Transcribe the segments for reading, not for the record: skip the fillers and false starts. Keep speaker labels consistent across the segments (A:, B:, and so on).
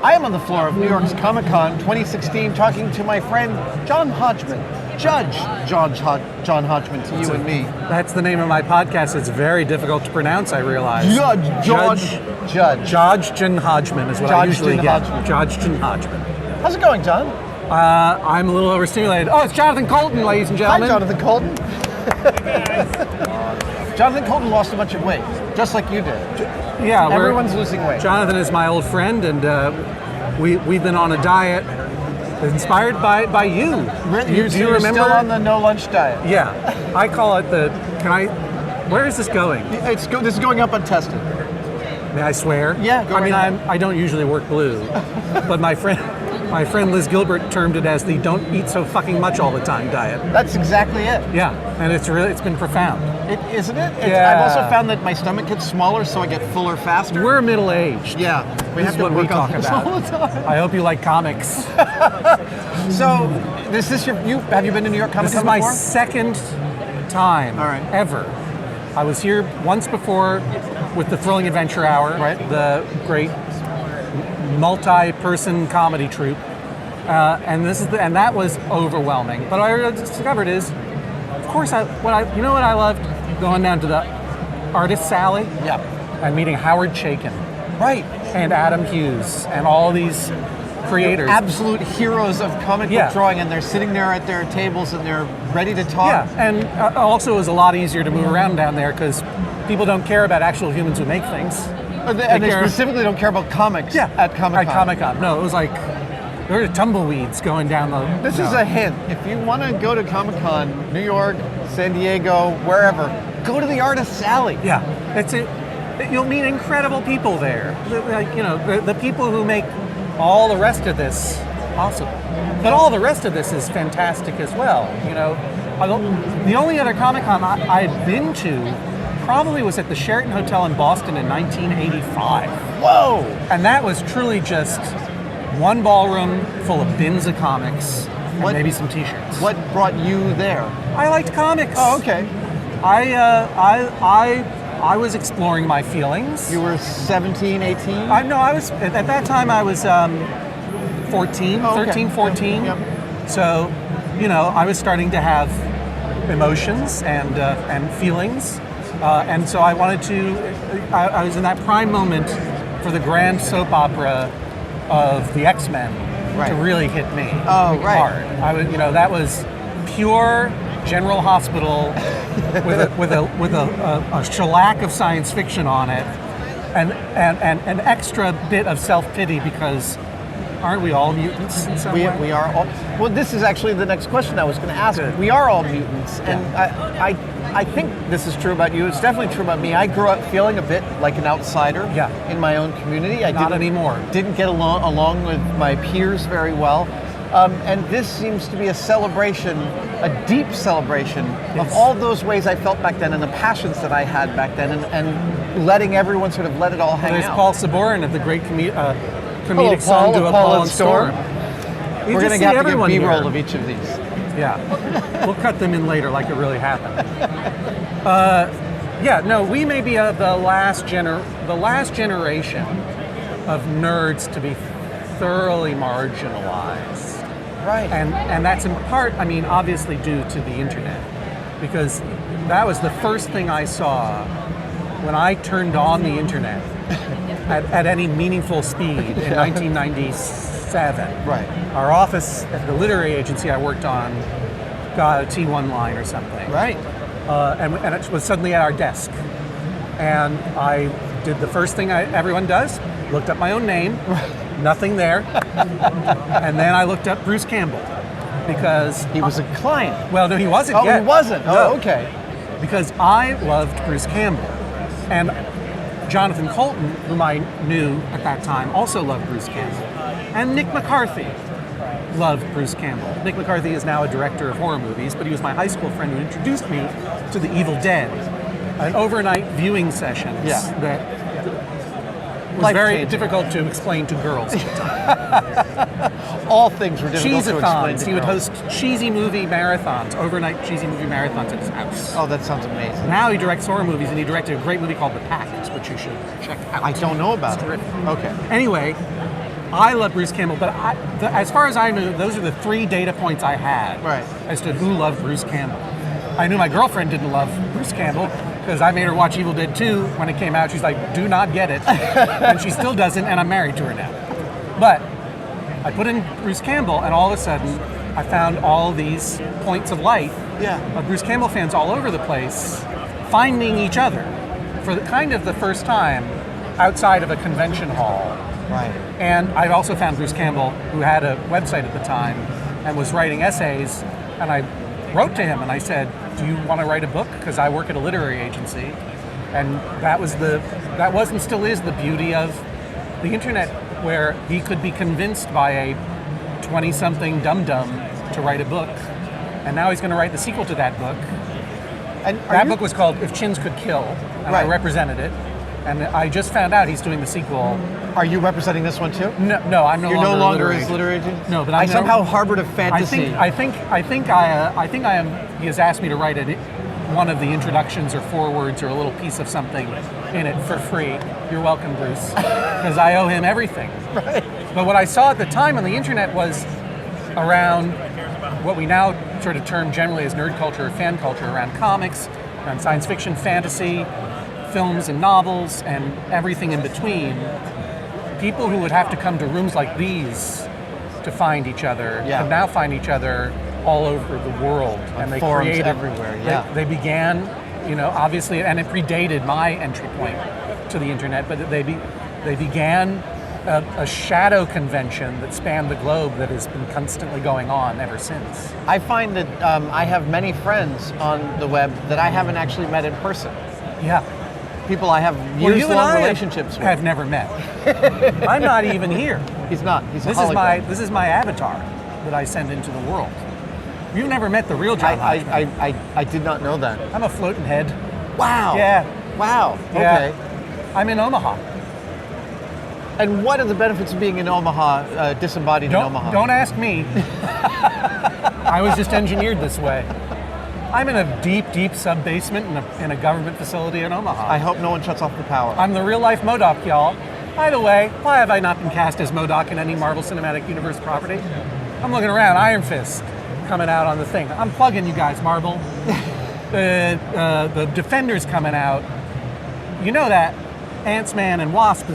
A: I am on the floor of New York's Comic-Con 2016 talking to my friend John Hodgman. Judge John Hodgman to you and me.
B: That's the name of my podcast. It's very difficult to pronounce, I realize.
A: Judge
B: Hodgman is what I usually get. Hodgman.
A: How's it going, John?
B: I'm a little overstimulated. Oh, it's Jonathan Colton, ladies and gentlemen.
A: Hi, Jonathan Colton. Jonathan Colton lost a bunch of weight, just like you did.
B: Yeah,
A: everyone's losing weight.
B: Jonathan is my old friend, and we've been on a diet inspired by you.
A: Really?
B: Do you remember?
A: Still on the no lunch diet?
B: Yeah, I call it the. Where is this going?
A: This is going up untested.
B: May I swear?
A: Yeah.
B: I don't usually work blue, but my friend Liz Gilbert termed it as the "don't eat so fucking much all the time" diet.
A: That's exactly it.
B: Yeah, and it's been profound.
A: Isn't it?
B: Yeah.
A: I've also found that my stomach gets smaller, so I get fuller faster.
B: We're middle-aged.
A: Yeah,
B: we have to work on this all the time. I hope you like comics.
A: So, have you been to New York Comic Con before?
B: This is my second time ever. I was here once before with the Thrilling Adventure Hour, the great multi-person comedy troupe, and that was overwhelming. But what I discovered is, of course, what I loved going down to the Artist's Alley, and meeting Howard Chaykin, and Adam Hughes, and all these creators,
A: absolute heroes of comic book drawing, and they're sitting there at their tables and they're ready to talk.
B: Yeah, and also it was a lot easier to move around down there because people don't care about actual humans who make things.
A: And they specifically don't care about comics at Comic-Con.
B: At Comic-Con. No, it was like there were tumbleweeds going down the...
A: This is a hint. If you want to go to Comic-Con, New York, San Diego, wherever, go to the Artist's Alley.
B: Yeah, you'll meet incredible people there. The people who make all the rest of this possible. But all the rest of this is fantastic as well. The only other Comic-Con I'd been to probably was at the Sheraton Hotel in Boston in 1985.
A: Whoa!
B: And that was truly just one ballroom full of bins of comics and maybe some t-shirts.
A: What brought you there?
B: I liked comics.
A: Oh, okay.
B: I was exploring my feelings.
A: You were 17, 18?
B: At that time I was 14, 13, 14.
A: Yep.
B: So, I was starting to have emotions and feelings. And so I wanted to, I was in that prime moment for the grand soap opera of the X-Men to really hit me hard. That was pure General Hospital with a shellac of science fiction on it, and an extra bit of self-pity because aren't we all mutants in some way?
A: We are all. Well, this is actually the next question I was going to ask. Good. We are all mutants, and I think this is true about you. It's definitely true about me. I grew up feeling a bit like an outsider in my own community.
B: Not anymore.
A: Didn't get along with my peers very well. And this seems to be a celebration, a deep celebration of all those ways I felt back then and the passions that I had back then, and letting everyone sort of let it all hang out.
B: There's Paul Sabourin of the great comedic song to Paul and Storm.
A: We're going to have to get B-roll of each of these.
B: Yeah, we'll cut them in later like it really happened. We may be the last generation of nerds to be thoroughly marginalized.
A: Right.
B: And that's in part, obviously due to the internet, because that was the first thing I saw when I turned on the internet at any meaningful speed in 1997.
A: Right.
B: Our office at the literary agency I worked on got a T1 line or something.
A: Right.
B: And it was suddenly at our desk. And I did the first thing everyone does, looked up my own name, nothing there. And then I looked up Bruce Campbell because...
A: He was a client.
B: Well, no, he wasn't yet.
A: Oh, he wasn't?
B: No.
A: Oh, okay.
B: Because I loved Bruce Campbell. And Jonathan Colton, whom I knew at that time, also loved Bruce Campbell. And Nick McCarthy loved Bruce Campbell. Nick McCarthy is now a director of horror movies, but he was my high school friend who introduced me to The Evil Dead, an overnight viewing session that was very difficult to explain to girls at the time.
A: All things were difficult to explain to
B: He would host cheesy movie marathons, overnight cheesy movie marathons at his house.
A: Oh, that sounds amazing.
B: Now he directs horror movies, and he directed a great movie called The Pact, which you should check out.
A: I don't know about it.
B: Terrific.
A: Okay.
B: Anyway, I love Bruce Campbell, but as far as I knew, those are the 3 data points I had
A: Right.
B: as to who loved Bruce Campbell. I knew my girlfriend didn't love Bruce Campbell because I made her watch Evil Dead 2 when it came out. She's like, do not get it. And she still doesn't, and I'm married to her now. But I put in Bruce Campbell, and all of a sudden, I found all these points of light of Bruce Campbell fans all over the place finding each other for the first time outside of a convention hall.
A: Right.
B: And I also found Bruce Campbell, who had a website at the time and was writing essays, and I wrote to him and I said, do you want to write a book? Because I work at a literary agency. And that was and still is the beauty of the internet, where he could be convinced by a 20-something dum-dum to write a book. And now he's going to write the sequel to that book.
A: And
B: that book was called If Chins Could Kill, and I represented it. And I just found out he's doing the sequel.
A: Are you representing this one too?
B: No, I'm
A: You're no longer his literary agent.
B: No, but
A: I somehow harbored a fantasy.
B: I think I am. He has asked me to write one of the introductions or forewords or a little piece of something in it for free. You're welcome, Bruce, because I owe him everything.
A: Right.
B: But what I saw at the time on the internet was around what we now sort of term generally as nerd culture or fan culture, around comics, around science fiction, fantasy, films and novels, and everything in between. People who would have to come to rooms like these to find each other can now find each other all over the world, and they created
A: everywhere. Yeah,
B: they began, obviously, and it predated my entry point to the internet. But they began a shadow convention that spanned the globe that has been constantly going on ever since.
A: I find that I have many friends on the web that I haven't actually met in person.
B: Yeah.
A: People I have years-long relationships with.
B: Have never met. I'm not even here.
A: He's not. He's a hologram.
B: This is my avatar that I send into the world. You've never met the real John Hodgman.
A: I did not know that.
B: I'm a floating head.
A: Wow.
B: Yeah.
A: Wow.
B: Yeah.
A: Okay.
B: I'm in Omaha.
A: And what are the benefits of being in Omaha, disembodied in Omaha?
B: Don't ask me. I was just engineered this way. I'm in a deep, deep sub-basement in a government facility in Omaha.
A: I hope no one shuts off the power.
B: I'm the real-life MODOK, y'all. By the way, why have I not been cast as MODOK in any Marvel Cinematic Universe property? I'm looking around, Iron Fist coming out on the thing. I'm plugging you guys, Marvel. The Defender's coming out. You know that Ant-Man and Wasp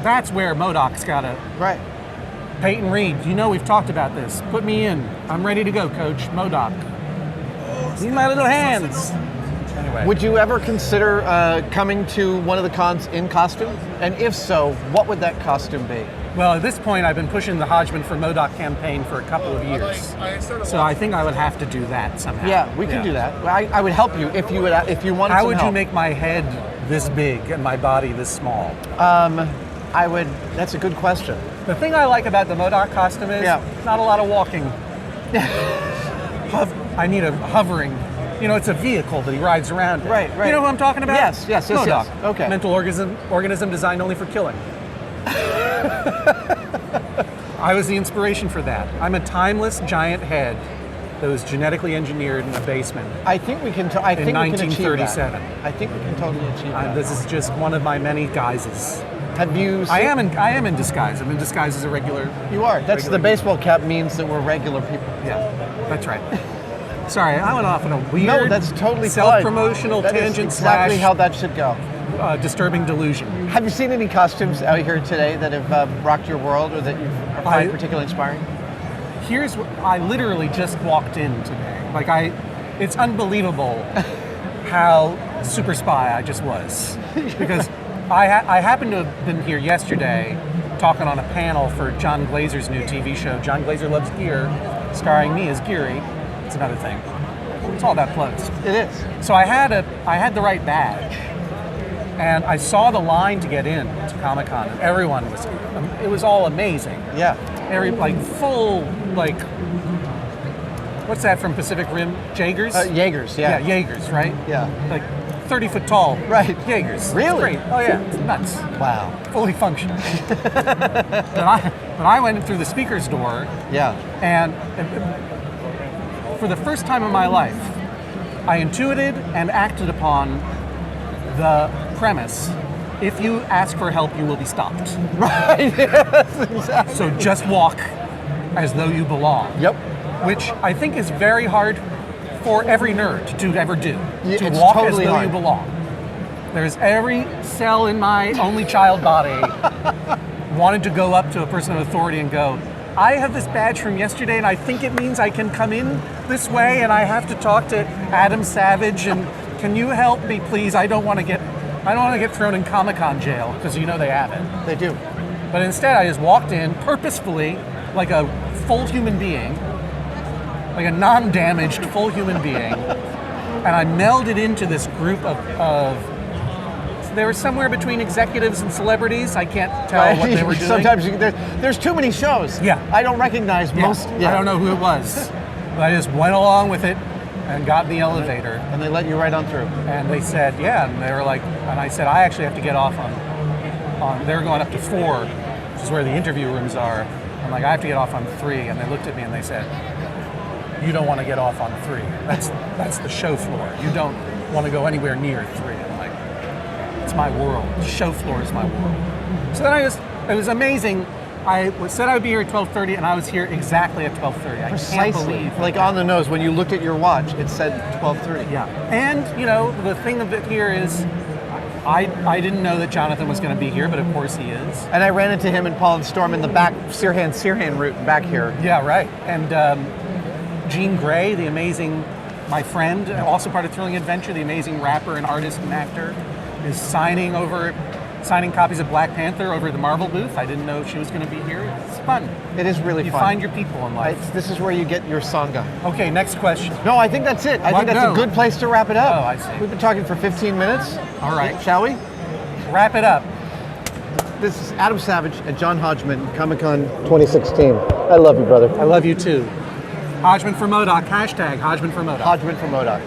B: that's where MODOK's got to...
A: Right.
B: Peyton Reed, we've talked about this. Put me in. I'm ready to go, Coach. MODOK. See my little hands. Anyway.
A: Would you ever consider coming to one of the cons in costume? And if so, what would that costume be?
B: Well, at this point, I've been pushing the Hodgman for MODOK campaign for a couple of years. So I think I would have to do that somehow.
A: Yeah, we can do that. I would help you if you wanted some help.
B: How would you make my head this big and my body this small?
A: That's a good question.
B: The thing I like about the MODOK costume is not a lot of walking. I need a hovering. It's a vehicle that he rides around in.
A: Right.
B: You know who I'm talking about?
A: Yes.
B: MODOK.
A: Yes. Okay.
B: Mental organism designed only for killing. I was the inspiration for that. I'm a timeless giant head that was genetically engineered in a basement.
A: I think we can. I think
B: in 1937.
A: I think we can totally achieve that.
B: This is just one of my many guises.
A: Have you?
B: I am in disguise. I'm in disguise as a regular.
A: You are. That's the baseball cap means that we're regular people.
B: Yeah, that's right. Sorry, I went off on a weird.
A: No, that's totally
B: self-promotional
A: fine.
B: tangent.
A: That's exactly how that should go.
B: Disturbing delusion.
A: Have you seen any costumes out here today that have rocked your world or that you find particularly inspiring?
B: I literally just walked in today. It's unbelievable how super spy I just was. Because I happened to have been here yesterday talking on a panel for John Glazer's new TV show, John Glazer Loves Gear, starring me as Geary. It's another thing. It's all about plugs.
A: It is. So
B: I had the right badge. And I saw the line to get in to Comic-Con, and it was all amazing.
A: Yeah.
B: Full, what's that from Pacific Rim? Jaegers?
A: Jaegers, yeah.
B: Yeah, Jaegers, right?
A: Yeah.
B: 30 foot tall.
A: Right.
B: Jaegers.
A: Really?
B: It's great. Oh yeah, it's nuts.
A: Wow.
B: Fully functional. But I went through the speaker's door.
A: Yeah.
B: And for the first time in my life, I intuited and acted upon the premise if you ask for help, you will be stopped.
A: Right. Yes, exactly.
B: So just walk as though you belong.
A: Yep.
B: Which I think is very hard for every nerd to ever do.
A: Yeah,
B: to
A: it's
B: walk
A: totally
B: as though
A: hard.
B: you belong. There's every cell in my only child body wanted to go up to a person of authority and go, I have this badge from yesterday and I think it means I can come in this way and I have to talk to Adam Savage and can you help me please? I don't want to get thrown in Comic-Con jail because you know they have it.
A: They do.
B: But instead I just walked in purposefully like a full human being, like a non-damaged full human being, and I melded into this group of they were somewhere between executives and celebrities. I can't tell what they were doing.
A: Sometimes there's too many shows.
B: Yeah.
A: I don't recognize most. Yeah.
B: I don't know who it was. But I just went along with it and got in the elevator.
A: And they let you right on through.
B: And they said, yeah. And they were like, and I said, I actually have to get off on they're going up to 4, which is where the interview rooms are. I'm like, I have to get off on 3. And they looked at me and they said, you don't want to get off on 3. That's the show floor. You don't want to go anywhere near 3. I'm like, it's my world. The show floor is my world. So then it was amazing. I said I would be here at 12:30, and I was here exactly at 12:30. I
A: Precisely.
B: can't believe.
A: Like on the nose, when you looked at your watch, it said 12:30.
B: Yeah. And, the thing of it here is, I didn't know that Jonathan was going to be here, but of course he is.
A: And I ran into him and Paul and Storm in the back, Sirhan route back here.
B: Yeah, right. And Jean Grey, the amazing, my friend, also part of Thrilling Adventure, the amazing rapper and artist and actor, is signing copies of Black Panther over at the Marvel booth. I didn't know she was going to be here. It's fun.
A: It is really
B: You
A: fun.
B: find your people in life.
A: This is where you get your sangha.
B: Okay, next question.
A: No, I think that's it. I think that's
B: No.
A: a good place to wrap it up.
B: Oh, I see.
A: We've been talking for 15 minutes.
B: All right.
A: Shall we?
B: Wrap it up.
A: This is Adam Savage and John Hodgman, Comic-Con 2016. I love you, brother.
B: I love you too. Hodgman for Modoc. Hashtag Hodgman for Modoc.
A: Hodgman from Modoc.